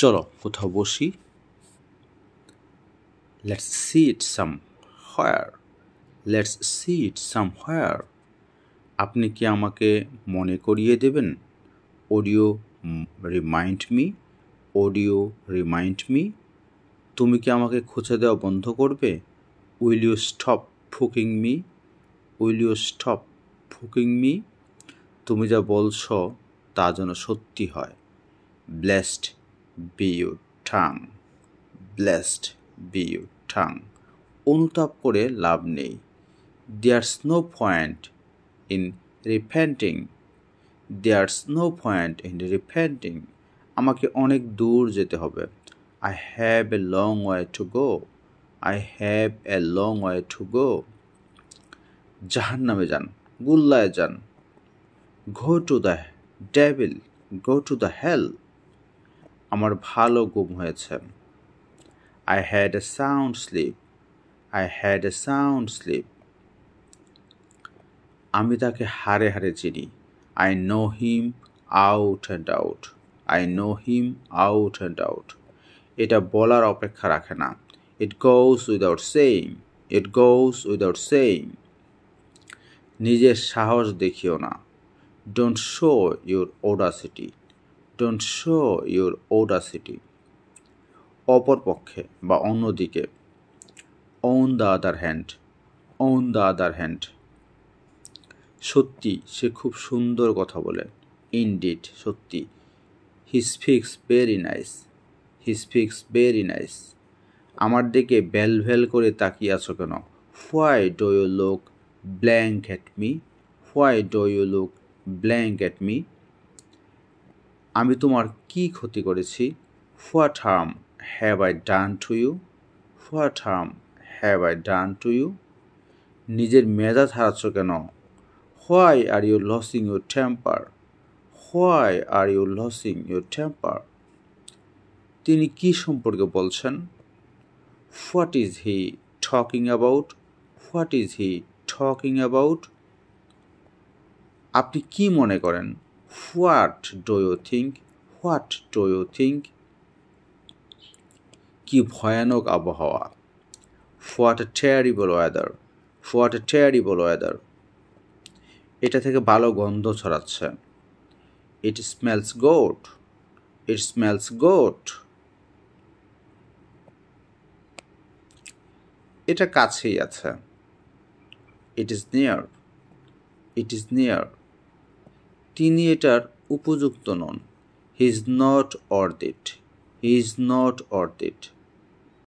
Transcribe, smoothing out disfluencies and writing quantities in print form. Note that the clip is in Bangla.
চলো কোথাও বসি। Let's sit somewhere. Let's sit somewhere. আপনি কি আমাকে মনে করিয়ে দেবেন? Audio remind me. Audio remind me. তুমি কি আমাকে খুঁজে দেওয়া বন্ধ করবে? Will you stop fucking me? Will you stop fucking me? তুমি যা বলছ তা যেন সত্যি হয়। Blessed be your tongue. Blessed be your tongue. অনুতাপ করে লাভ নেই। There's no point in repenting. There's no point in repenting. আমাকে অনেক দূর যেতে হবে। I have a long way to go. I have a long way to go. জাহান্নামে যান, গুল্লায় যান। Go to the devil. Go to the hell. আমার ভালো ঘুম হয়েছে। I had a sound sleep. I had a sound sleep. আমি তাকে হাড়ে হাড়ে চিনি। I know him out and out. I know him out and out. এটা বলার অপেক্ষা রাখে না। It goes without saying. It goes without saying. নিজের সাহস দেখিও না। Don't show your audacity. Don't show your audacity. অপরপক্ষে বা অন্যদিকে। On the other hand. On the other hand. সত্যি সে খুব সুন্দর কথা বলে। Indeed, সত্যি। He speaks very nice. He speaks very nice. আমার দিকে ভ্যাল করে তাকিয়ে আছো কেন? Why do you look blank at me? Why do you look blank at me? আমি তোমার কি ক্ষতি করেছি? What harm have I done to you? What harm have I done to you? নিজের মেজাজ হারাচ্ছ কেন? Why are you losing your temper? Why are you losing your temper? তিনি কি সম্পর্কে বলছেন? What is he talking about? What is he talking about? আপনি কি মনে করেন? What do you think? What do you think? কি ভয়ানক আবহাওয়া। What a terrible weather. What a terrible weather. এটা থেকে ভালো গন্ধ ছড়াচ্ছে। It smells good. It smells good. এটা কাছেই আছে। It is near. It is near. তিনি এটার উপযুক্ত নন। He is not worth it. He is not worth it.